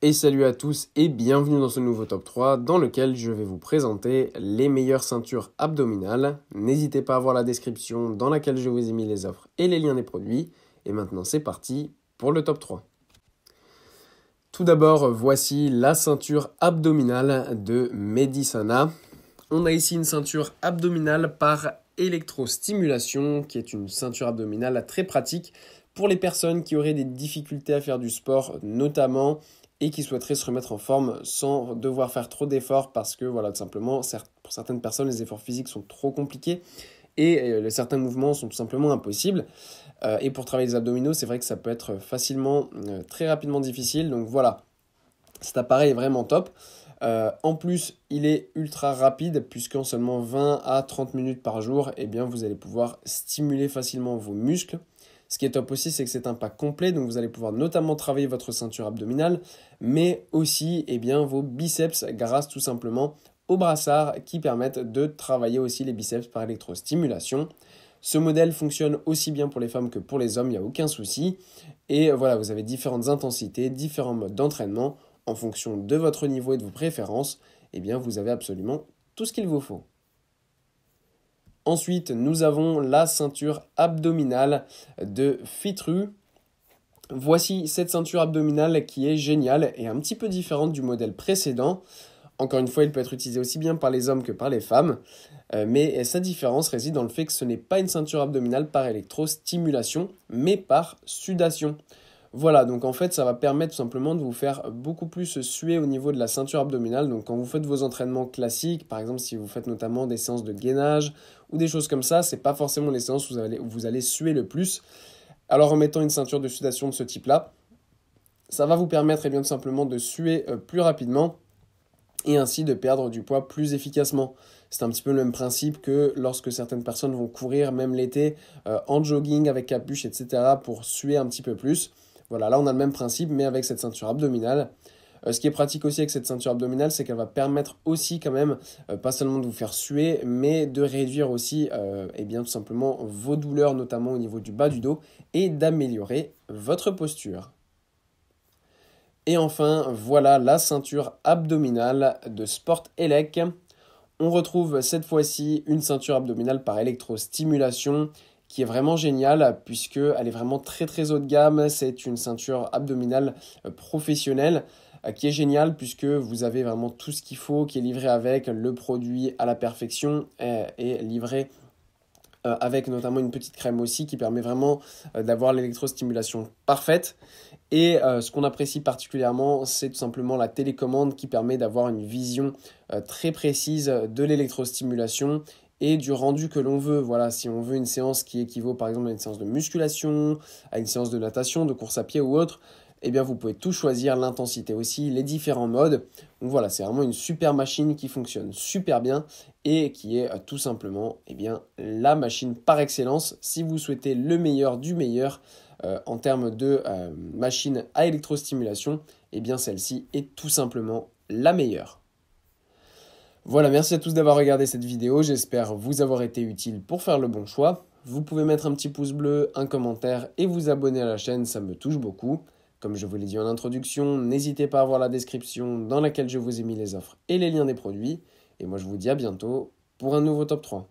Et salut à tous et bienvenue dans ce nouveau top 3 dans lequel je vais vous présenter les meilleures ceintures abdominales. N'hésitez pas à voir la description dans laquelle je vous ai mis les offres et les liens des produits. Et maintenant c'est parti pour le top 3. Tout d'abord, voici la ceinture abdominale de Medisana. On a ici une ceinture abdominale par électrostimulation qui est une ceinture abdominale très pratique pour les personnes qui auraient des difficultés à faire du sport notamment et qui souhaiteraient se remettre en forme sans devoir faire trop d'efforts parce que voilà, tout simplement, pour certaines personnes, les efforts physiques sont trop compliqués et certains mouvements sont tout simplement impossibles. Et pour travailler les abdominaux, c'est vrai que ça peut être facilement, très rapidement difficile. Donc voilà, cet appareil est vraiment top. En plus, il est ultra rapide puisqu'en seulement 20 à 30 minutes par jour, eh bien, vous allez pouvoir stimuler facilement vos muscles. Ce qui est top aussi, c'est que c'est un pack complet, donc vous allez pouvoir notamment travailler votre ceinture abdominale, mais aussi eh bien, vos biceps grâce tout simplement aux brassards qui permettent de travailler aussi les biceps par électrostimulation. Ce modèle fonctionne aussi bien pour les femmes que pour les hommes, il n'y a aucun souci. Et voilà, vous avez différentes intensités, différents modes d'entraînement. En fonction de votre niveau et de vos préférences, eh bien, vous avez absolument tout ce qu'il vous faut. Ensuite, nous avons la ceinture abdominale de Fitru. Voici cette ceinture abdominale qui est géniale et un petit peu différente du modèle précédent. Encore une fois, il peut être utilisé aussi bien par les hommes que par les femmes, mais sa différence réside dans le fait que ce n'est pas une ceinture abdominale par électrostimulation, mais par sudation. Voilà, donc en fait, ça va permettre tout simplement de vous faire beaucoup plus suer au niveau de la ceinture abdominale. Donc quand vous faites vos entraînements classiques, par exemple si vous faites notamment des séances de gainage ou des choses comme ça, c'est pas forcément les séances où vous allez suer le plus. Alors en mettant une ceinture de sudation de ce type-là, ça va vous permettre bien, tout simplement de suer plus rapidement et ainsi de perdre du poids plus efficacement. C'est un petit peu le même principe que lorsque certaines personnes vont courir, même l'été, en jogging avec capuche, etc., pour suer un petit peu plus. Voilà, là on a le même principe, mais avec cette ceinture abdominale. Ce qui est pratique aussi avec cette ceinture abdominale, c'est qu'elle va permettre aussi quand même, pas seulement de vous faire suer, mais de réduire aussi, eh bien, tout simplement vos douleurs, notamment au niveau du bas du dos, et d'améliorer votre posture. Et enfin, voilà la ceinture abdominale de Sport Elec. On retrouve cette fois-ci une ceinture abdominale par électrostimulation qui est vraiment géniale puisqu'elle est vraiment très très haut de gamme. C'est une ceinture abdominale professionnelle qui est géniale puisque vous avez vraiment tout ce qu'il faut qui est livré avec le produit à la perfection et livré avec notamment une petite crème aussi qui permet vraiment d'avoir l'électrostimulation parfaite. Et ce qu'on apprécie particulièrement, c'est tout simplement la télécommande qui permet d'avoir une vision très précise de l'électrostimulation et du rendu que l'on veut. Voilà, si on veut une séance qui équivaut par exemple à une séance de musculation, à une séance de natation, de course à pied ou autre, eh bien vous pouvez tout choisir, l'intensité aussi, les différents modes. Donc voilà, c'est vraiment une super machine qui fonctionne super bien et qui est tout simplement eh bien, la machine par excellence si vous souhaitez le meilleur du meilleur en termes de machine à électrostimulation, eh bien celle-ci est tout simplement la meilleure. Voilà, merci à tous d'avoir regardé cette vidéo, j'espère vous avoir été utile pour faire le bon choix. Vous pouvez mettre un petit pouce bleu, un commentaire et vous abonner à la chaîne, ça me touche beaucoup. Comme je vous l'ai dit en introduction, n'hésitez pas à voir la description dans laquelle je vous ai mis les offres et les liens des produits. Et moi je vous dis à bientôt pour un nouveau top 3.